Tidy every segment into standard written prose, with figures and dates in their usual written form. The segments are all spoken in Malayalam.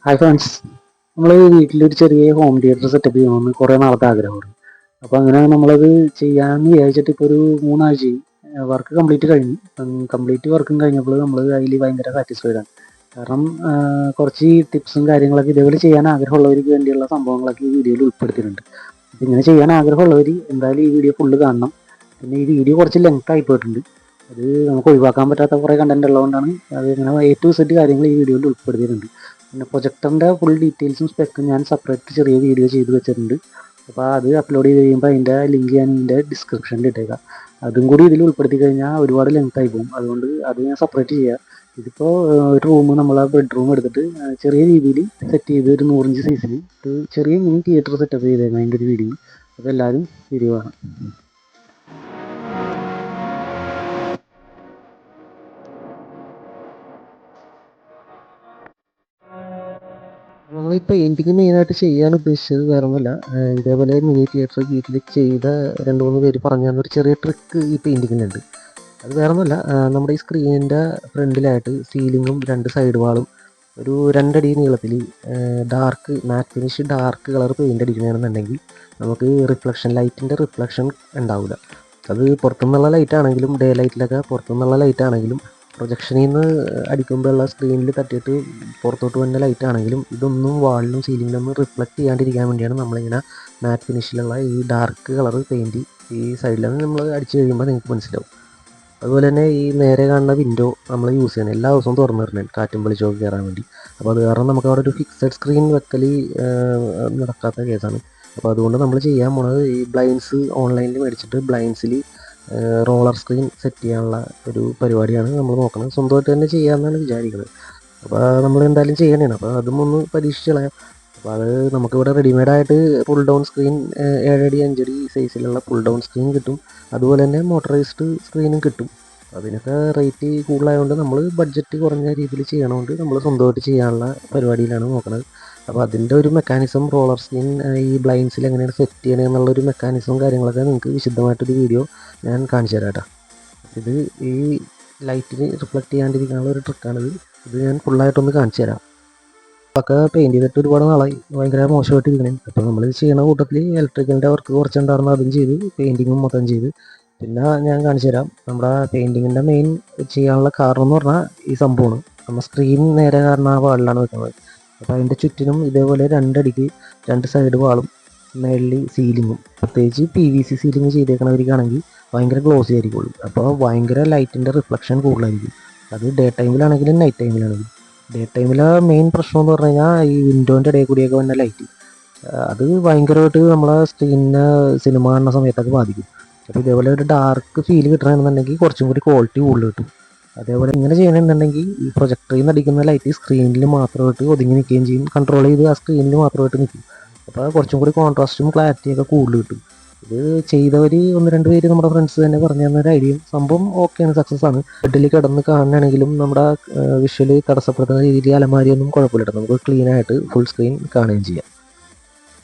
ഹായ് ഫ്രണ്ട്സ്, നമ്മൾ വീട്ടിലൊരു ചെറിയ ഹോം തിയേറ്റർ സെറ്റപ്പ് ചെയ്യണമെന്ന് കുറേ നാളത്തെ ആഗ്രഹമാണ്. അപ്പോൾ അങ്ങനെ നമ്മളത് ചെയ്യാമെന്ന് വിചാരിച്ചിട്ട് ഇപ്പോൾ ഒരു 3 ആഴ്ചയായി. വർക്ക് കംപ്ലീറ്റ് കഴിഞ്ഞു. കംപ്ലീറ്റ് വർക്കും കഴിഞ്ഞപ്പോൾ നമ്മൾ അതിൽ ഭയങ്കര സാറ്റിസ്ഫൈഡ് ആണ്. കാരണം കുറച്ച് ടിപ്സും കാര്യങ്ങളൊക്കെ ഇതേപോലെ ചെയ്യാൻ ആഗ്രഹമുള്ളവർക്ക് വേണ്ടിയുള്ള സംഭവങ്ങളൊക്കെ ഈ വീഡിയോയിൽ ഉൾപ്പെടുത്തിയിട്ടുണ്ട്. അപ്പോൾ ഇങ്ങനെ ചെയ്യാൻ ആഗ്രഹമുള്ളവർ എന്തായാലും ഈ വീഡിയോ ഫുള്ള് കാണണം. പിന്നെ ഈ വീഡിയോ കുറച്ച് ലെങ്ത് ആയി പോയിട്ടുണ്ട്. അത് നമുക്ക് ഒഴിവാക്കാൻ പറ്റാത്ത കുറേ കണ്ടന്റ് ഉള്ളതുകൊണ്ടാണ് അത് ഇങ്ങനെ A to Z കാര്യങ്ങൾ ഈ വീഡിയോയിൽ ഉൾപ്പെടുത്തിയിട്ടുണ്ട്. പിന്നെ പ്രൊജക്ടറിൻ്റെ ഫുൾ ഡീറ്റെയിൽസും സ്പെക്കും ഞാൻ സെപ്പറേറ്റ് ചെറിയ വീഡിയോ ചെയ്ത് വെച്ചിട്ടുണ്ട്. അപ്പോൾ അത് അപ്ലോഡ് ചെയ്ത് കഴിയുമ്പോൾ അതിൻ്റെ ലിങ്ക് ഞാൻ ഇതിൻ്റെ ഡിസ്ക്രിപ്ഷനിൽ ഇട്ടേക്കാം. അതും കൂടി ഇതിൽ ഉൾപ്പെടുത്തി കഴിഞ്ഞാൽ ഒരുപാട് ലെങ്ത് ആയി പോകും. അതുകൊണ്ട് അത് ഞാൻ സെപ്പറേറ്റ് ചെയ്യാം. ഇതിപ്പോൾ ഒരു റൂം നമ്മളെ ബെഡ്റൂം എടുത്തിട്ട് ചെറിയ രീതിയിൽ സെറ്റ് ചെയ്ത് ഒരു 100 ഇഞ്ച് സൈസിൽ ഒരു ചെറിയ മിനി തിയേറ്റർ സെറ്റപ്പ് ചെയ്തേക്കാം അതിൻ്റെ ഒരു വീഡിയോ. അപ്പോൾ എല്ലാവരും വീഡിയോ കാണാം. നമ്മളിപ്പോൾ പെയിൻറ്റിങ് മെയിനായിട്ട് ചെയ്യാൻ ഉദ്ദേശിച്ചത് വേറെ ഒന്നുമല്ല. ഇതേപോലെ മിനി തിയേറ്റർ വീട്ടിൽ ചെയ്ത 2-3 പേര് പറഞ്ഞു തന്നൊരു ചെറിയ ട്രിക്ക് ഈ പെയിൻറ്റിങ്ങിനുണ്ട്. അത് വേറെ ഒന്നുമല്ല, നമ്മുടെ ഈ സ്ക്രീനിൻ്റെ ഫ്രണ്ടിലായിട്ട് സീലിങ്ങും 2 സൈഡ് വാളും ഒരു 2 അടി നീളത്തിൽ മാറ്റ് ഫിനിഷ് ഡാർക്ക് കളർ പെയിൻ്റ് അടിക്കുകയാണെന്നുണ്ടെങ്കിൽ നമുക്ക് ലൈറ്റിൻ്റെ റിഫ്ലക്ഷൻ ഉണ്ടാവില്ല. അത് പുറത്തുനിന്നുള്ള ലൈറ്റ് ആണെങ്കിലും ഡേ ലൈറ്റിലൊക്കെ പുറത്തുനിന്നുള്ള ലൈറ്റ് ആണെങ്കിലും പ്രൊജക്ഷനിൽ നിന്ന് അടിക്കുമ്പോഴുള്ള സ്ക്രീനിൽ തട്ടിയിട്ട് പുറത്തോട്ട് വന്ന ലൈറ്റ് ആണെങ്കിലും ഇതൊന്നും വാളിലും സീലിങ്ങിലൊന്നും റിഫ്ലക്റ്റ് ചെയ്യാണ്ടിരിക്കാൻ വേണ്ടിയാണ് നമ്മളിങ്ങനെ മാറ്റ് ഫിനിഷിലുള്ള ഈ ഡാർക്ക് കളർ പെയിൻറ്റ് ഈ സൈഡിലാണ് നമ്മൾ അടിച്ചു കഴിയുമ്പോൾ നിങ്ങൾക്ക് മനസ്സിലാവും. അതുപോലെ തന്നെ ഈ നേരെ കാണുന്ന വിൻഡോ നമ്മൾ യൂസ് ചെയ്യണം എല്ലാ ദിവസവും തുറന്നു തരണം കാറ്റും വെളിച്ചമൊക്കെ കയറാൻ വേണ്ടി. അപ്പോൾ അത് കാരണം നമുക്ക് അവിടെ ഒരു ഫിക്സഡ് സ്ക്രീൻ വെക്കൽ നടക്കാത്ത കേസാണ്. അപ്പോൾ അതുകൊണ്ട് നമ്മൾ ചെയ്യാൻ പോണത് ഈ ബ്ലൈൻഡ്സ് ഓൺലൈനിൽ മേടിച്ചിട്ട് ബ്ലൈൻഡ്സിൽ റോളർ സ്ക്രീൻ സെറ്റ് ചെയ്യാനുള്ള ഒരു പരിപാടിയാണ് നമ്മൾ നോക്കുന്നത്. സ്വന്തമായിട്ട് തന്നെ ചെയ്യാമെന്നാണ് വിചാരിക്കുന്നത്. അപ്പോൾ നമ്മൾ എന്തായാലും ചെയ്യണേണ്. അപ്പോൾ അതും ഒന്ന് പരീക്ഷിച്ച് കളയാം. അപ്പോൾ അത് നമുക്കിവിടെ റെഡിമെയ്ഡായിട്ട് പുൾ ഡൗൺ സ്ക്രീൻ 7 അടി 5 അടി സൈസിലുള്ള പുൾ ഡൗൺ സ്ക്രീൻ കിട്ടും. അതുപോലെ തന്നെ മോട്ടറൈസ്ഡ് സ്ക്രീനും കിട്ടും. അതിനൊക്കെ റേറ്റ് കൂടുതലായതുകൊണ്ട് നമ്മൾ ബഡ്ജറ്റ് കുറഞ്ഞ രീതിയിൽ ചെയ്യണതുകൊണ്ട് നമ്മൾ സ്വന്തമായിട്ട് ചെയ്യാനുള്ള പരിപാടിയിലാണ് നോക്കുന്നത്. അപ്പോൾ അതിൻ്റെ ഒരു മെക്കാനിസം റോളർ സ്ക്രീൻ ഈ ബ്ലൈൻഡ്സിൽ എങ്ങനെയാണ് സെറ്റ് ചെയ്യണത് എന്നുള്ളൊരു മെക്കാനിസവും കാര്യങ്ങളൊക്കെ നിങ്ങൾക്ക് വിശദമായിട്ടൊരു വീഡിയോ ഞാൻ കാണിച്ചു തരാം കേട്ടോ. ഇത് ഈ ലൈറ്റിന് റിഫ്ലക്റ്റ് ചെയ്യാണ്ടിരിക്കാനുള്ള ഒരു ട്രിക്കാണിത്. ഇത് ഞാൻ ഫുള്ളായിട്ടൊന്ന് കാണിച്ചു തരാം. ഒക്കെ പെയിൻറ്റ് ചെയ്തിട്ട് ഒരുപാട് നാളായി, ഭയങ്കര മോശമായിട്ടിരിക്കണേ. അപ്പോൾ നമ്മൾ ചെയ്യുന്ന കൂട്ടത്തിൽ ഇലക്ട്രിക്കലിൻ്റെ വർക്ക് കുറച്ചുണ്ടായിരുന്നു, അതും ചെയ്ത് പെയിൻറ്റിങ്ങും മൊത്തം ചെയ്ത്. പിന്നെ ഞാൻ കാണിച്ചു തരാം. നമ്മുടെ പെയിൻറ്റിങ്ങിൻ്റെ മെയിൻ ചെയ്യാനുള്ള കാരണം എന്ന് പറഞ്ഞാൽ ഈ സംഭവമാണ്. നമ്മൾ സ്ക്രീൻ നേരെ കാരണം ആ വാളിലാണ് വെക്കുന്നത്. അപ്പോൾ അതിൻ്റെ ചുറ്റിനും ഇതേപോലെ 2 അടിക്ക് 2 സൈഡ് വാളും മേളിൽ സീലിങ്ങും, പ്രത്യേകിച്ച് PVC സീലിംഗ് ചെയ്തേക്കണവർക്കാണെങ്കിൽ ഭയങ്കര ഗ്ലോസി ആയിരിക്കുള്ളൂ. അപ്പോൾ ഭയങ്കര ലൈറ്റിൻ്റെ റിഫ്ലക്ഷൻ കൂടുതലായിരിക്കും. അത് ഡേ ടൈമിലാണെങ്കിലും നൈറ്റ് ടൈമിലാണെങ്കിലും. ഡേ ടൈമിലെ മെയിൻ പ്രശ്നം എന്ന് പറഞ്ഞു കഴിഞ്ഞാൽ ഈ വിൻഡോൻ്റെ ഇടയിൽ കൂടിയൊക്കെ വന്ന ലൈറ്റ് അത് ഭയങ്കരമായിട്ട് നമ്മളെ സ്ക്രീനിനെ സിനിമ കാണുന്ന സമയത്തൊക്കെ ബാധിക്കും. അപ്പോൾ ഇതേപോലെ ഒരു ഡാർക്ക് ഫീൽ കിട്ടണമെന്നുണ്ടെങ്കിൽ കുറച്ചും കൂടി ക്വാളിറ്റി കൂടുതൽ കിട്ടും. അതേപോലെ ഇങ്ങനെ ചെയ്യണമെന്നുണ്ടെങ്കിൽ ഈ പ്രൊജക്ടറിൽ നിന്ന് അടിക്കുന്ന ലൈറ്റ് സ്ക്രീനിൽ മാത്രമായിട്ട് ഒതുങ്ങി നിൽക്കുകയും ചെയ്യും. കൺട്രോൾ ചെയ്ത് ആ സ്ക്രീനിൽ മാത്രമായിട്ട് നിൽക്കും. അപ്പോൾ കുറച്ചും കൂടി കോൺട്രാസ്റ്റും ക്ലാരിറ്റിയൊക്കെ കൂടുതൽ കിട്ടും. ഇത് ചെയ്തവർ 1-2 പേര് നമ്മുടെ ഫ്രണ്ട്സ് തന്നെ പറഞ്ഞു തന്നൊരു ഐഡിയയും സംഭവം ഓക്കെയാണ്, സക്സസ് ആണ്. ബെഡിൽ കിടന്ന് കാണുകയാണെങ്കിലും നമ്മുടെ വിഷ്വൽ തടസ്സപ്പെടുത്തുന്ന രീതിയിൽ അലമാരിയൊന്നും കുഴപ്പമില്ല. നമുക്ക് ക്ലീൻ ആയിട്ട് ഫുൾ സ്ക്രീൻ കാണുകയും ചെയ്യാം.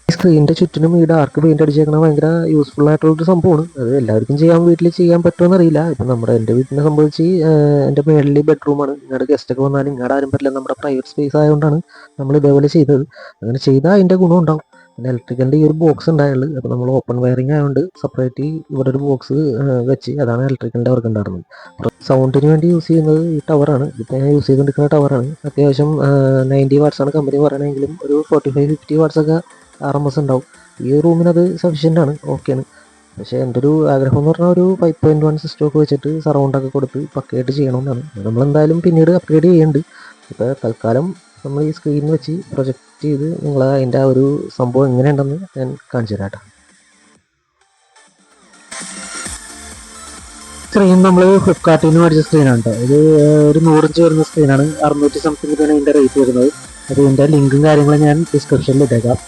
ഈ സ്ക്രീനിൻ്റെ ചുറ്റിനും ഈ ഡാർക്ക് പെയിൻ്റ് അടിച്ചേക്കണ ഭയങ്കര യൂസ്ഫുൾ ആയിട്ടുള്ളൊരു സംഭവമാണ്. അത് എല്ലാവർക്കും വീട്ടിൽ ചെയ്യാൻ പറ്റുമെന്ന് അറിയില്ല. ഇപ്പം എൻ്റെ വീട്ടിനെ സംബന്ധിച്ച് എൻ്റെ മേളിൽ ബെഡ്റൂമാണ്. ഇങ്ങോട്ട് ഗസ്റ്റൊക്കെ വന്നാലും ഇങ്ങോട്ട് ആരും പറ്റില്ല. നമ്മുടെ പ്രൈവറ്റ് സ്പേസ് ആയതുകൊണ്ടാണ് നമ്മൾ ഇതേപോലെ ചെയ്തത്. അങ്ങനെ ചെയ്താൽ അതിൻ്റെ ഗുണം ഉണ്ടാവും. പിന്നെ ഇലക്ട്രിക്കലിൻ്റെ ഈ ഒരു ബോക്സ് ഉണ്ടായുള്ളൂ. അപ്പോൾ നമ്മൾ ഓപ്പൺ വയറിംഗ് ആയതുകൊണ്ട് സെപ്പറേറ്റ് ഇവിടെ ഒരു ബോക്സ് വെച്ച് അതാണ് ഇലക്ട്രിക്കലിൻ്റെ വർക്ക് ഉണ്ടായിരുന്നത്. സൗണ്ടിന് വേണ്ടി യൂസ് ചെയ്യുന്നത് ഈ ടവറാണ്. ഇപ്പോൾ ഞാൻ യൂസ് ചെയ്തുകൊണ്ടിരിക്കുന്ന ടവറാണ്. അത്യാവശ്യം 90 വാട്ട്സാണ് കമ്പനി പറയണമെങ്കിലും ഒരു 45-50 വാട്ട്സൊക്കെ RMS ഉണ്ടാവും. ഈ റൂമിനത് സഫീഷ്യൻ്റ് ആണ്, ഓക്കെയാണ്. പക്ഷേ എൻ്റെ ഒരു ആഗ്രഹം എന്ന് പറഞ്ഞാൽ ഒരു 5.1 സിസ്റ്റമൊക്കെ വെച്ചിട്ട് സറൗണ്ടൊക്കെ കൊടുത്ത് പക്കയായിട്ട് ചെയ്യണമെന്നാണ്. നമ്മളെന്തായാലും പിന്നീട് അപ്ഗ്രേഡ് ചെയ്യുന്നുണ്ട്. ഇപ്പോൾ തൽക്കാലം നമ്മൾ ഈ സ്ക്രീൻ വെച്ച് പ്രൊജക്റ്റ് ചെയ്ത് നിങ്ങൾ അതിൻ്റെ ആ ഒരു സംഭവം എങ്ങനെയുണ്ടെന്ന് ഞാൻ കാണിച്ചു തരാം കേട്ടോ. സ്ക്രീൻ നമ്മൾ ഫ്ലിപ്കാർട്ടിൽ നിന്ന് മേടിച്ച സ്ക്രീനാണ് കേട്ടോ. ഇത് ഒരു 100 ഇഞ്ച് വരുന്ന സ്ക്രീനാണ്. 600 സംതിങ് രൂപയാണ് ഇതിൻ്റെ റേറ്റ് വരുന്നത്. അപ്പോൾ ഇതിൻ്റെ ലിങ്കും കാര്യങ്ങളും ഞാൻ ഡിസ്ക്രിപ്ഷനിൽ ഇട്ടേക്കാം.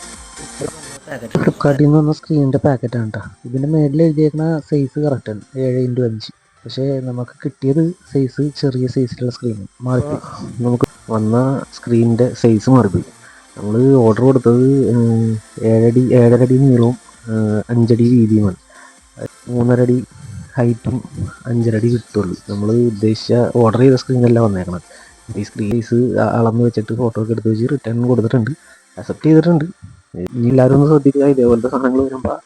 ഫ്ലിപ്കാർട്ടിൽ നിന്ന് വന്ന സ്ക്രീനിൻ്റെ പാക്കറ്റാണ് കേട്ടോ. ഇതിൻ്റെ മേളിൽ എഴുതിയേക്കുന്ന സൈസ് കറക്റ്റാണ്, 7x5. പക്ഷേ നമുക്ക് കിട്ടിയത് സൈസ് ചെറിയ സൈസിലുള്ള സ്ക്രീൻ മാറിപ്പോയി. നമുക്ക് വന്ന സ്ക്രീനിൻ്റെ സൈസ് മാറിപ്പോയി. നമ്മൾ ഓർഡർ കൊടുത്തത് 7 അടി നീളവും 5 അടി വീതിയുമാണ്. 3.5 അടി ഹൈറ്റും 5.5 അടി കിട്ടുള്ളൂ. നമ്മൾ ഉദ്ദേശിച്ച ഓർഡർ ചെയ്ത സ്ക്രീനല്ല വന്നേക്കണം. ഈ സ്ക്രീൻസ് അളന്ന് വെച്ചിട്ട് ഫോട്ടോ ഒക്കെ എടുത്ത് വെച്ച് റിട്ടേൺ കൊടുത്തിട്ടുണ്ട്, അക്സെപ്റ്റ് ചെയ്തിട്ടുണ്ട്. ഇനി എല്ലാവരും ഒന്ന് ശ്രദ്ധിക്കുക, ഇതേപോലത്തെ സാധനങ്ങൾ വരുമ്പോൾ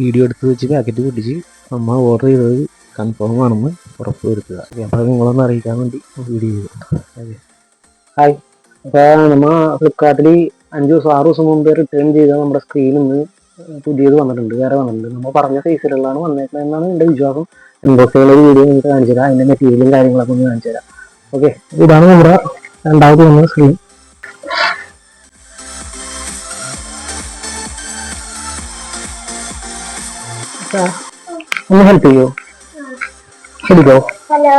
വീഡിയോ എടുത്ത് വെച്ച് പാക്കറ്റ് പൊട്ടിച്ച് നമ്മൾ ഓർഡർ ചെയ്തത് കൺഫേം ആണെന്ന് ഉറപ്പ് വരുത്തുക. അപ്പോൾ നിങ്ങളൊന്ന് അറിയിക്കാൻ വേണ്ടി വീഡിയോ ചെയ്തു. ഹായ്, അപ്പോൾ നമ്മൾ ഫ്ലിപ്കാർട്ടിൽ 5 ദിവസം 6 ദിവസം മുമ്പ് റിട്ടേൺ ചെയ്ത നമ്മുടെ സ്ക്രീനിൽ നിന്ന് പുതിയത് വന്നിട്ടുണ്ട്, വേറെ വന്നിട്ടുണ്ട്. നമ്മൾ പറഞ്ഞ സൈസിലുള്ളതാണ് വന്നേക്കുന്നത് എന്നാണ് എൻ്റെ വിശ്വാസം. ഇൻബോക്സ് ചെയ്യുന്ന ഒരു വീഡിയോ നിങ്ങൾക്ക് കാണിച്ചു തരാം, അതിൻ്റെ മെറ്റീരിയലും കാര്യങ്ങളൊക്കെ ഒന്ന് കാണിച്ചു തരാം. ഓക്കെ, ഇതാണ് നമ്മുടെ രണ്ടാമത് വന്ന സ്ക്രീൻ. ഒന്ന് ഹെൽപ്പ് ചെയ്യോ? ശരിക്കോ? ഹലോ.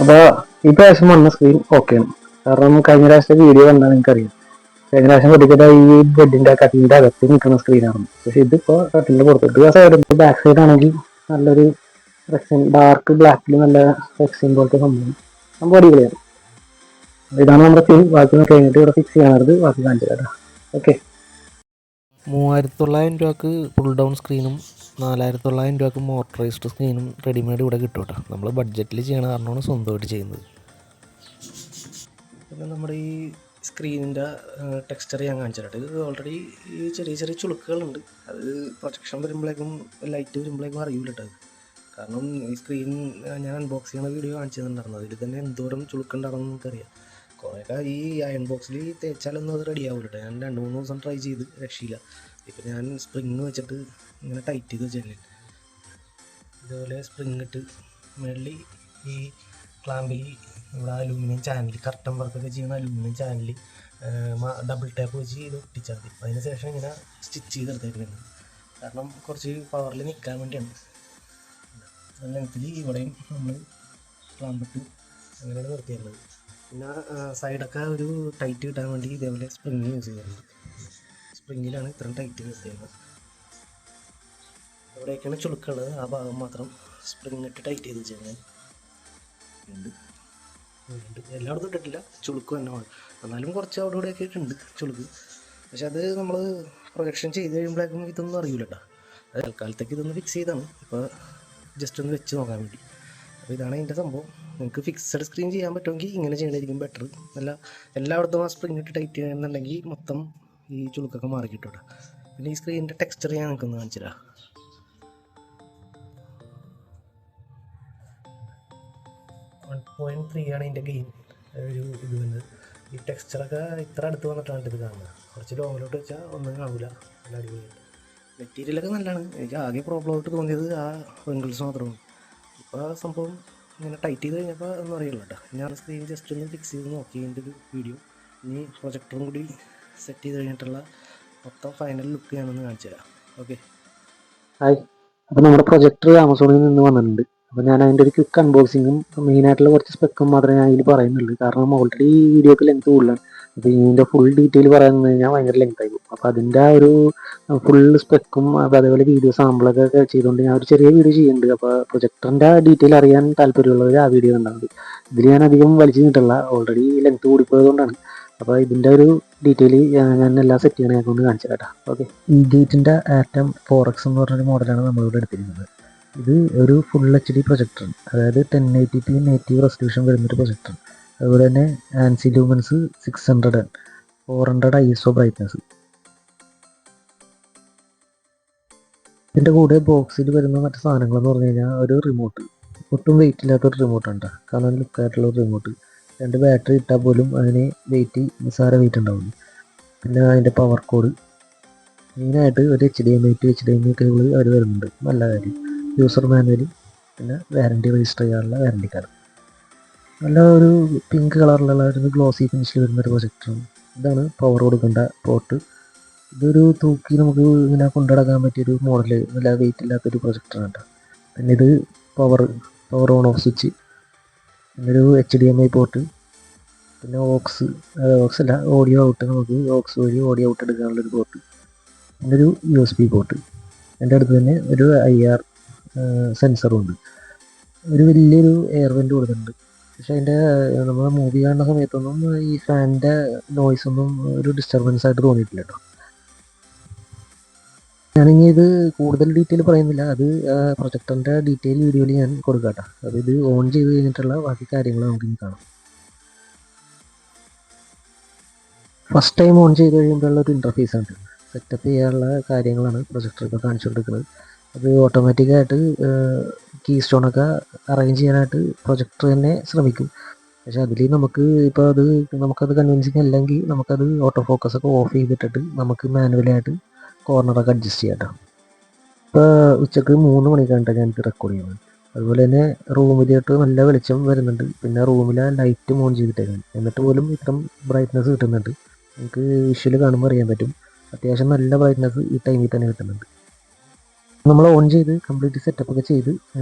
അപ്പോൾ ഈ പ്രാവശ്യം വന്ന സ്ക്രീൻ ഓക്കെയാണ്. കാരണം കഴിഞ്ഞ പ്രാവശ്യത്തെ വീഡിയോ കണ്ടാൽ നിങ്ങൾക്കറിയാം, കഴിഞ്ഞ പ്രാവശ്യം പൊട്ടിച്ചിട്ട് ഈ ബെഡിന്റെ കട്ടിലിന്റെ അകത്ത് നിൽക്കുന്ന സ്ക്രീനാണ്. പക്ഷെ ഇതിപ്പോ കട്ടിലിന്റെ പുറത്തിട്ട് ആ സൈഡ് ബാക്ക് സൈഡ് ആണെങ്കിൽ നല്ലൊരു റെക്സിൻ ഡാർക്ക് ബ്ലാക്കിൽ നല്ല റെക്സിൻ പോലത്തെ സംഭവം അടിപൊളിയാണ്. ഇതാണ് നമ്മുടെ സ്ക്രീൻ. ബാക്കി കഴിഞ്ഞിട്ട് ഇവിടെ ഫിക്സ് ചെയ്യാനത് ബാക്കി കാണിച്ചു തരാം. ഓക്കെ, 3900 രൂപക്ക് പുൾ ഡൗൺ സ്ക്രീനും 4900 രൂപക്ക് മോട്ടറൈസ്ഡ് സ്ക്രീനും റെഡിമെയ്ഡ് ഇവിടെ കിട്ടും കേട്ടോ. നമ്മൾ ബഡ്ജറ്റിൽ ചെയ്യണ കാരണമാണ് സ്വന്തമായിട്ട് ചെയ്യുന്നത്. പിന്നെ നമ്മുടെ ഈ സ്ക്രീനിൻ്റെ ടെക്സ്ചർ ഞാൻ കാണിച്ചു തരാം. ഇത് ഓൾറെഡി ഈ ചെറിയ ചെറിയ ചുളുക്കുകളുണ്ട്. അത് പ്രൊജക്ഷൻ വരുമ്പോഴേക്കും ലൈറ്റ് വരുമ്പോഴേക്കും അറിയില്ല കേട്ടോ. കാരണം ഈ സ്ക്രീൻ ഞാൻ അൺബോക്സ് ചെയ്യുന്ന വീഡിയോ കാണിച്ചു തന്നിട്ടുണ്ടായിരുന്നു, അതിൽ തന്നെ എന്തോരം ചുളുക്കുണ്ടാണെന്ന് നമുക്കറിയാം. കുറേയൊക്കെ ഈ അയൺ ബോക്സിൽ തേച്ചാലൊന്നും അത് റെഡി ആവില്ല കേട്ടോ. ഞാൻ 2-3 ദിവസം ട്രൈ ചെയ്ത് രക്ഷയില്ല. ഇപ്പം ഞാൻ സ്പ്രിങ് വെച്ചിട്ട് ഇങ്ങനെ ടൈറ്റ് ചെയ്ത് വെച്ചേക്കാൻ, ഇതുപോലെ സ്പ്രിങ് ഇട്ട് മേളിൽ ഈ ക്ലാമ്പിൽ ഇവിടെ അലൂമിനിയം ചാനൽ, കർട്ടൻ വർക്കൊക്കെ ചെയ്യുന്ന അലൂമിനിയം ചാനൽ ഡബിൾ ടാപ്പ് വെച്ച് ഇത് ഒട്ടിച്ചാൽ മതി. അതിന് ശേഷം ഇങ്ങനെ സ്റ്റിച്ച് ചെയ്തെടുത്തേക്കുന്നത്, കാരണം കുറച്ച് പവറിൽ നിൽക്കാൻ വേണ്ടിയാണ്. ലെങ്ത്തിൽ ഇവിടെയും നമ്മൾ ക്ലാമ്പിട്ട് അങ്ങനെയാണ് നിർത്തിയേക്കുന്നത്. പിന്നെ സൈഡൊക്കെ ഒരു ടൈറ്റ് കിട്ടാൻ വേണ്ടി ഇതേപോലെ സ്പ്രിങ് യൂസ് ചെയ്യാറുണ്ട്. സ്പ്രിങ്ങിലാണ് ഇത്രയും ടൈറ്റ് നിർത്തിയത്. എവിടെയൊക്കെയാണ് ചുളുക്കുള്ളത് ആ ഭാഗം മാത്രം സ്പ്രിങ് ഇട്ട് ടൈറ്റ് ചെയ്ത് വെച്ചാൽ ഉണ്ട്. എല്ലായിടത്തും ഇട്ടിട്ടില്ല, ചുളുക്ക് തന്നെ വേണം. എന്നാലും കുറച്ച് അവിടെ ഇവിടെയൊക്കെ ഇട്ടുണ്ട് ചുളുക്ക്. പക്ഷെ അത് നമ്മൾ പ്രൊജക്ഷൻ ചെയ്ത് കഴിയുമ്പോഴേക്കും ഇതൊന്നും അറിയില്ല കേട്ടോ. അത് തൽക്കാലത്തേക്ക് ഇതൊന്ന് ഫിക്സ് ചെയ്താണ്, ഇപ്പോൾ ജസ്റ്റ് ഒന്ന് വെച്ച് നോക്കാൻ വേണ്ടി. അപ്പോൾ ഇതാണ് അതിൻ്റെ സംഭവം. നിങ്ങൾക്ക് ഫിക്സഡ് സ്ക്രീൻ ചെയ്യാൻ പറ്റുമെങ്കിൽ ഇങ്ങനെ ചെയ്യണമായിരിക്കും ബെറ്റർ. അല്ല എല്ലായിടത്തും ആ സ്പ്രിങ് ഇട്ട് ടൈറ്റ് ചെയ്യുന്നുണ്ടെങ്കിൽ മൊത്തം ഈ ചുളുക്കൊക്കെ മാറി കിട്ടും. പിന്നെ ഈ സ്ക്രീനിൻ്റെ ടെക്സ്ചർ ഞാൻ നിങ്ങൾക്കൊന്ന് കാണിച്ചു തരാം. 1.3 ആണ് ഇതിൻ്റെ ഗെയിൻ ഒരു ഇത് വരുന്നത്. ഈ ടെക്സ്ചറൊക്കെ ഇത്ര അടുത്ത് വന്നിട്ടാണ് ഇത് കാണുന്നത്. കുറച്ച് ലോങ്ങിലോട്ട് വെച്ചാൽ ഒന്നും കാണില്ല. നല്ല അടിപൊളിയായിട്ട് മെറ്റീരിയലൊക്കെ നല്ലതാണ്. എനിക്ക് ആകെ പ്രോബ്ലം ആയിട്ട് തോന്നിയത് ആ റിങ്കിൾസ് മാത്രമാണ്. ഇപ്പോൾ ആ സംഭവം ഇങ്ങനെ ടൈറ്റ് ചെയ്ത് കഴിഞ്ഞപ്പോൾ ഒന്നും അറിയില്ല കേട്ടോ. ഞാൻ സ്ക്രീൻ ജസ്റ്റ് ഒന്ന് ഫിക്സ് ചെയ്ത് നോക്കി എൻ്റെ ഒരു വീഡിയോ. ഇനി പ്രൊജക്ടറും കൂടി സെറ്റ് ചെയ്ത് കഴിഞ്ഞിട്ടുള്ള മൊത്തം ഫൈനൽ ലുക്ക് ഞാനൊന്ന് കാണിച്ചു തരാം. Okay, hi. അപ്പോൾ നമ്മുടെ പ്രൊജക്ടർ ആമസോണിൽ നിന്ന് വന്നിട്ടുണ്ട്. അപ്പോൾ ഞാൻ അതിൻ്റെ ഒരു ക്വിക്ക് അൺബോക്സിങ്ങും മെയിനായിട്ടുള്ള കുറച്ച് സ്പെക്കും മാത്രമേ ഞാൻ ഇതിൽ പറയുന്നുള്ളൂ. കാരണം ഓൾറെഡി ഈ വീഡിയോക്ക് ലെങ്ത് കൂടുതലാണ്. അപ്പോൾ ഇതിൻ്റെ ഫുൾ ഡീറ്റെയിൽ പറയാമെന്ന് കഴിഞ്ഞാൽ ഭയങ്കര ലെങ്ത് ആയി പോകും. അപ്പോൾ അതിൻ്റെ ആ ഒരു ഫുൾ സ്പെക്കും അതേപോലെ വീഡിയോ സാമ്പിളൊക്കെ ചെയ്തുകൊണ്ട് ഞാൻ ഒരു ചെറിയ വീഡിയോ ചെയ്യുന്നുണ്ട്. അപ്പോൾ പ്രൊജക്ടറിൻ്റെ ഡീറ്റെയിൽ അറിയാൻ താല്പര്യമുള്ളവർ ആ വീഡിയോ കണ്ടാൽ മതി. ഇതിൽ ഞാൻ അധികം വലിച്ചു നീട്ടില്ല, ഓൾറെഡി ലെങ്ത് കൂടിപ്പോയതുകൊണ്ടാണ്. അപ്പോൾ ഇതിൻ്റെ ഒരു ഡീറ്റെയിൽ ഞാൻ എല്ലാം സെറ്റ് ചെയ്യണേ കൊണ്ട് കാണിച്ചു തരാം. ഓക്കെ, ഈ ഗേറ്റിൻ്റെ ആറ്റം 4X എന്ന് പറഞ്ഞൊരു മോഡലാണ് നമ്മളിവിടെ എടുത്തിരിക്കുന്നത്. ഇത് ഒരു ഫുൾ HD പ്രൊജക്ടറാണ്, അതായത് 1080p നേറ്റീവ് റെസൊല്യൂഷൻ വരുന്നൊരു പ്രൊജക്ടർ. അതുപോലെ തന്നെ ആൻസി ലൂമൻസ് 600 400 ISO ബ്രൈറ്റ്നസ്. ഇതിൻ്റെ കൂടെ ബോക്സിൽ വരുന്ന മറ്റു സാധനങ്ങളെന്ന് പറഞ്ഞു കഴിഞ്ഞാൽ ഒരു റിമോട്ട്, ഒട്ടും വെയിറ്റ് ഇല്ലാത്തൊരു റിമോട്ടാണ്, കാണാൻ ലുക്കായിട്ടുള്ള ഒരു റിമോട്ട്. 2 ബാറ്ററി ഇട്ടാൽ പോലും അതിന് വെയിറ്റ് നിസ്സാര വെയിറ്റ് ഉണ്ടാവില്ല. പിന്നെ അതിൻ്റെ പവർ കോഡ്, മെയിനായിട്ട് ഒരു HDMI to HDMI കേബിൾ അവർ വരുന്നുണ്ട്, നല്ല കാര്യം. യൂസർ മാനുവൽ, പിന്നെ വാറണ്ടി രജിസ്റ്റർ ചെയ്യാനുള്ള വാറണ്ടി കാർഡ്. നല്ല ഒരു പിങ്ക് കളറിലുള്ള ഒരു ഗ്ലോസി ഫിനിഷിൽ വരുന്നൊരു പ്രൊജക്ടറാണ്. ഇതാണ് പവർ കൊടുക്കേണ്ട പോർട്ട്. ഇതൊരു തൂക്കി നമുക്ക് ഇങ്ങനെ കൊണ്ടുനടക്കാൻ പറ്റിയൊരു മോഡൽ, നല്ല വെയിറ്റ് ഇല്ലാത്തൊരു പ്രൊജക്ടറാണ് കേട്ടോ. പിന്നെ ഇത് പവർ ഓൺ ഓഫ് സ്വിച്ച്, പിന്നെ ഒരു HDMI പോർട്ട്, പിന്നെ ഓക്സ് അല്ല ഓഡിയോ ഔട്ട്, നമുക്ക് ഓക്സ് വഴി ഓഡിയോ ഔട്ട് എടുക്കാനുള്ളൊരു പോർട്ട്, പിന്നെ ഒരു USB പോർട്ട്. എൻ്റെ അടുത്ത് തന്നെ ഒരു IR സെൻസറും ഉണ്ട്. ഒരു വലിയൊരു എയർ വെൻ്റ് കൊടുത്തിട്ടുണ്ട്. പക്ഷെ അതിൻ്റെ നമ്മൾ മൂവി കാണുന്ന സമയത്തൊന്നും ഈ ഫാനിൻ്റെ നോയ്സൊന്നും ഒരു ഡിസ്റ്റർബൻസ് ആയിട്ട് തോന്നിയിട്ടില്ല കേട്ടോ. ഞാനിനി ഇത് കൂടുതൽ ഡീറ്റെയിൽ പറയുന്നില്ല. അത് പ്രൊജക്ടറിൻ്റെ ഡീറ്റെയിൽ വീഡിയോയിൽ ഞാൻ കൊടുക്കാം കേട്ടോ. അത് ഇത് ഓൺ ചെയ്ത് കഴിഞ്ഞിട്ടുള്ള ബാക്കി കാര്യങ്ങൾ നമുക്ക് ഇനി കാണാം. ഫസ്റ്റ് ടൈം ഓൺ ചെയ്ത് കഴിയുമ്പോഴുള്ള ഒരു ഇൻ്റർഫേസ് ആണ്. സെറ്റപ്പ് ചെയ്യാനുള്ള കാര്യങ്ങളാണ് പ്രൊജക്ടർ ഇപ്പോൾ കാണിച്ചു കൊടുക്കുന്നത്. അത് ഓട്ടോമാറ്റിക്കായിട്ട് കീ സ്റ്റോണൊക്കെ അറേഞ്ച് ചെയ്യാനായിട്ട് പ്രൊജക്ടർ തന്നെ ശ്രമിക്കും. പക്ഷേ അതിൽ നമുക്ക് ഇപ്പോൾ നമുക്കത് കൺവിൻസിങ് അല്ലെങ്കിൽ നമുക്കത് ഓട്ടോ ഫോക്കസ് ഒക്കെ ഓഫ് ചെയ്തിട്ടിട്ട് നമുക്ക് മാനുവലായിട്ട് കോർണറൊക്കെ അഡ്ജസ്റ്റ് ചെയ്യാം കേട്ടോ. ഇപ്പോൾ ഉച്ചക്ക് 3 മണിക്കാണ് ഞാനിത് റെക്കോർഡ് ചെയ്യുന്നത്. അതുപോലെ തന്നെ റൂമിലോട്ട് നല്ല വെളിച്ചം വരുന്നുണ്ട്. പിന്നെ റൂമിലെ ലൈറ്റും ഓൺ ചെയ്തിട്ടേക്കാണ്. എന്നിട്ട് പോലും ഇത്രയും ബ്രൈറ്റ്നസ് കിട്ടുന്നുണ്ട്. നമുക്ക് വിഷ്വൽ കാണുമ്പോൾ അറിയാൻ പറ്റും. അത്യാവശ്യം നല്ല ബ്രൈറ്റ്നസ് ഈ ടൈമിൽ തന്നെ കിട്ടുന്നുണ്ട്. നമ്മൾ ഓൺ ചെയ്ത് കംപ്ലീറ്റ് സെറ്റപ്പ് ഒക്കെ ചെയ്ത്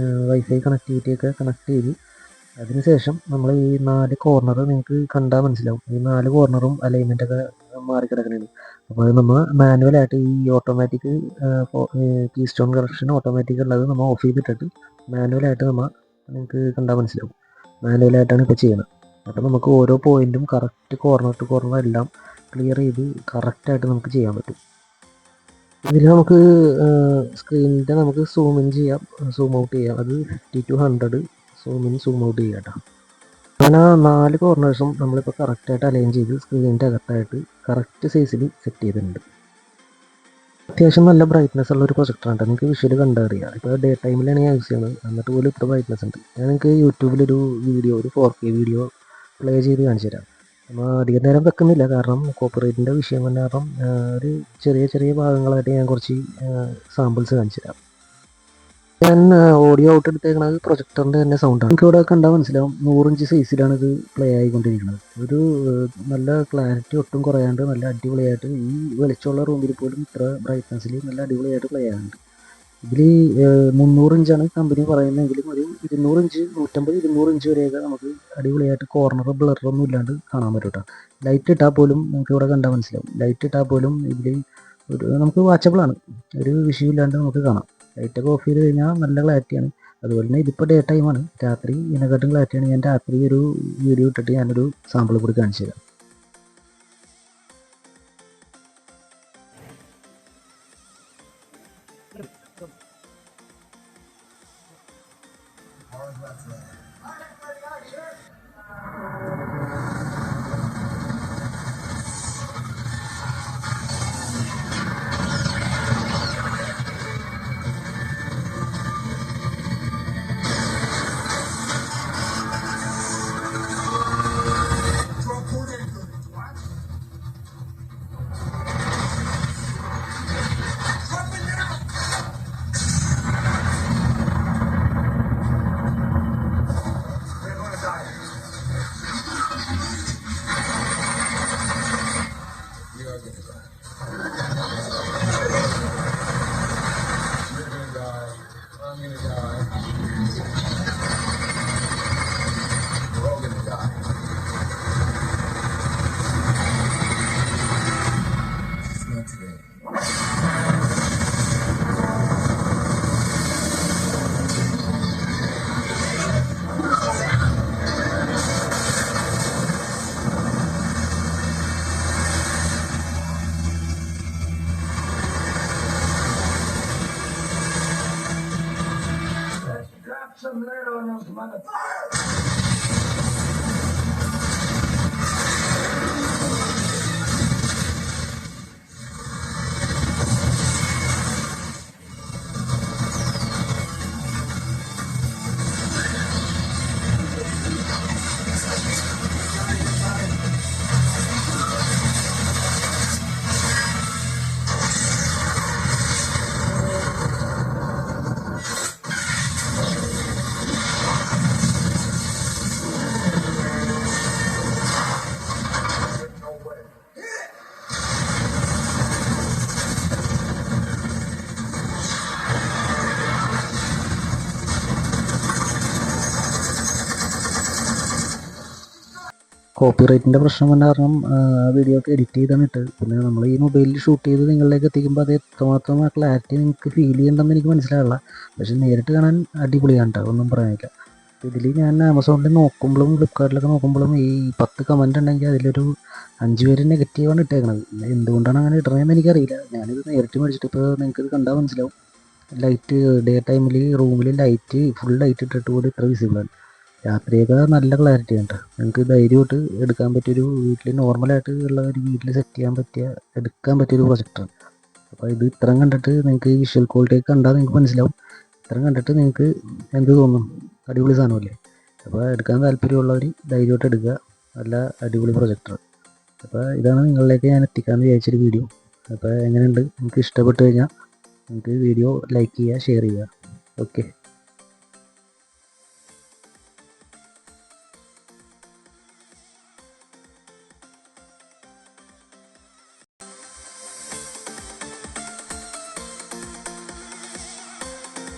വൈഫൈ കണക്ടിവിറ്റി ഒക്കെ കണക്ട് ചെയ്ത് അതിനുശേഷം നമ്മൾ ഈ 4 കോർണർ നിങ്ങൾക്ക് കണ്ടാൽ മനസ്സിലാവും. ഈ 4 കോർണറും അലൈൻമെൻ്റ് ഒക്കെ മാറിക്കിടക്കണതാണ്. അപ്പോൾ അത് നമ്മൾ മാനുവലായിട്ട് ഈ automatic key stone correction automatic ഉള്ളത് നമ്മൾ ഓഫ് ചെയ്തിട്ടിട്ട് മാനുവലായിട്ട് നിങ്ങൾക്ക് കണ്ടാൽ മനസ്സിലാവും. മാനുവലായിട്ടാണ് ഇപ്പോൾ ചെയ്യുന്നത്. അപ്പോൾ നമുക്ക് ഓരോ പോയിൻറ്റും കറക്റ്റ് കോർണർ ടു കോർണർ എല്ലാം ക്ലിയർ ചെയ്ത് കറക്റ്റായിട്ട് നമുക്ക് ചെയ്യാൻ പറ്റും. ഇതിൽ നമുക്ക് സ്ക്രീനിൻ്റെ നമുക്ക് സൂം ഇൻ ചെയ്യാം, സൂം ഔട്ട് ചെയ്യാം. അത് 50 to 100 zoom in zoom out ചെയ്യാം കേട്ടോ. അങ്ങനെ 4 കോർണേഴ്സും നമ്മളിപ്പോൾ കറക്റ്റായിട്ട് അലൈൻ ചെയ്ത് സ്ക്രീനിൻ്റെ അകത്തായിട്ട് കറക്റ്റ് സൈസിൽ സെറ്റ് ചെയ്തിട്ടുണ്ട്. അത്യാവശ്യം നല്ല ബ്രൈറ്റ്നസ് ഉള്ള ഒരു പ്രൊജക്ടറാണ്. നിങ്ങൾക്ക് വിഷ്വൽ കണ്ടറിയാം. ഇപ്പോൾ ഡേ ടൈമിലാണ് ഞാൻ യൂസ് ചെയ്യുന്നത്. എന്നിട്ട് പോലും ഇത്ര ബ്രൈറ്റ്നസ് ഉണ്ട്. ഞാൻ നിങ്ങൾക്ക് യൂട്യൂബിലൊരു വീഡിയോ, ഒരു 4K വീഡിയോ പ്ലേ ചെയ്ത് കാണിച്ചു തരാം. നമ്മൾ അധികം നേരം വെക്കുന്നില്ല, കാരണം കോപ്പിറൈറ്റിൻ്റെ വിഷയം വന്ന കാരണം ഒരു ചെറിയ ഭാഗങ്ങളായിട്ട് ഞാൻ കുറച്ച് സാമ്പിൾസ് കാണിച്ചു തരാം. ഞാൻ ഓഡിയോ ഔട്ട് എടുത്തേക്കുന്നത് പ്രൊജക്ടറിൻ്റെ തന്നെ സൗണ്ടാണ്. നിങ്ങൾക്ക് ഇവിടെ കണ്ടാൽ മനസ്സിലാവും 100 ഇഞ്ച് സൈസിലാണ് ഇത് പ്ലേ ആയിക്കൊണ്ടിരിക്കുന്നത്. ഒരു നല്ല ക്ലാരിറ്റി ഒട്ടും കുറയാണ്ട് നല്ല അടിപൊളിയായിട്ട് ഈ വെളിച്ചമുള്ള റൂമിൽ പോലും ഇത്ര ബ്രൈറ്റ്നസ്സിൽ നല്ല അടിപൊളിയായിട്ട് പ്ലേ ആകുന്നുണ്ട്. ഇതിൽ 300 ഇഞ്ചാണ് കമ്പനി പറയുന്നതെങ്കിലും ഒരു 200 ഇഞ്ച് 150-200 ഇഞ്ച് വരെയൊക്കെ നമുക്ക് അടിപൊളിയായിട്ട് കോർണർ ബ്ലറൊന്നും ഇല്ലാണ്ട് കാണാൻ പറ്റും കേട്ടോ. ലൈറ്റ് ഇട്ടാൽ പോലും നമുക്ക് ഇവിടെ കണ്ടാൽ മനസ്സിലാവും. ലൈറ്റ് ഇട്ടാൽ പോലും ഇതിൽ നമുക്ക് വാച്ചബിളാണ്. ഒരു വിഷയം ഇല്ലാണ്ട് നമുക്ക് കാണാം. ലൈറ്റൊക്കെ ഓഫ് ചെയ്ത് കഴിഞ്ഞാൽ നല്ല ക്ലാരിറ്റിയാണ്. അതുപോലെ തന്നെ ഇതിപ്പോൾ ഡേ ടൈമാണ്. രാത്രി ഇതിനെക്കാട്ടും ക്ലാരിറ്റിയാണ്. ഞാൻ രാത്രി ഒരു വീഡിയോ ഇട്ടിട്ട് ഞാനൊരു സാമ്പിൾ കൂടി കാണിച്ചു തരാം. Some lid on those motherfuckers. കോപ്പിറൈറ്റിൻ്റെ പ്രശ്നം വന്ന കാരണം വീഡിയോ ഒക്കെ എഡിറ്റ് ചെയ്താണ് ഇട്ടത്. പിന്നെ നമ്മൾ ഈ മൊബൈലിൽ ഷൂട്ട് ചെയ്ത് നിങ്ങളിലേക്ക് എത്തിക്കുമ്പോൾ അത് എത്രമാത്രം ക്ലാരിറ്റി നിങ്ങൾക്ക് ഫീൽ ചെയ്യണ്ടെന്ന് എനിക്ക് മനസ്സിലാവില്ല. പക്ഷേ നേരിട്ട് കാണാൻ അടിപൊളിയാണ് കേട്ടോ, ഒന്നും പറയാനില്ല. ഇതിൽ ഞാൻ ആമസോണിൽ നോക്കുമ്പോഴും ഫ്ലിപ്കാർട്ടിലൊക്കെ നോക്കുമ്പോഴും ഈ 10 കമൻറ്റ് ഉണ്ടെങ്കിൽ അതിലൊരു 5 പേര് നെഗറ്റീവാണ് ഇട്ടേക്കണത്. എന്തുകൊണ്ടാണ് അങ്ങനെ ഇടണതെന്ന് എനിക്കറിയില്ല. ഞാനിത് നേരിട്ട് മേടിച്ചിട്ട് ഇപ്പോൾ നിങ്ങൾക്ക് ഇത് കണ്ടാൽ മനസ്സിലാവും. ലൈറ്റ് ഡേ ടൈമിൽ റൂമിൽ ലൈറ്റ് ഫുൾ ലൈറ്റ് ഇട്ടിട്ട് പോലും ഇത്ര വിസിബിളാണ്. രാത്രിയൊക്കെ നല്ല ക്ലാരിറ്റി ഉണ്ട്. നിങ്ങൾക്ക് ധൈര്യമായിട്ട് എടുക്കാൻ പറ്റിയൊരു വീട്ടിൽ നോർമലായിട്ട് ഉള്ള ഒരു വീട്ടിൽ സെറ്റ് ചെയ്യാൻ പറ്റിയ എടുക്കാൻ പറ്റിയൊരു പ്രൊജക്ടറാണ്. അപ്പോൾ ഇത് ഇത്രയും കണ്ടിട്ട് നിങ്ങൾക്ക് ഈ വിഷ്വൽ ക്വാളിറ്റി കണ്ടാൽ നിങ്ങൾക്ക് മനസ്സിലാവും. ഇത്രയും കണ്ടിട്ട് നിങ്ങൾക്ക് എന്ത് തോന്നും? അടിപൊളി സാധനമല്ലേ? അപ്പോൾ എടുക്കാൻ താല്പര്യമുള്ളവർ ധൈര്യമായിട്ട് എടുക്കുക. നല്ല അടിപൊളി പ്രൊജക്ടർ. അപ്പോൾ ഇതാണ് നിങ്ങളിലേക്ക് ഞാൻ എത്തിക്കാമെന്ന് വിചാരിച്ചൊരു വീഡിയോ. അപ്പോൾ എങ്ങനെയുണ്ട്? നിങ്ങൾക്ക് ഇഷ്ടപ്പെട്ട് കഴിഞ്ഞാൽ നിങ്ങൾക്ക് വീഡിയോ ലൈക്ക് ചെയ്യുക, ഷെയർ ചെയ്യുക. ഓക്കെ.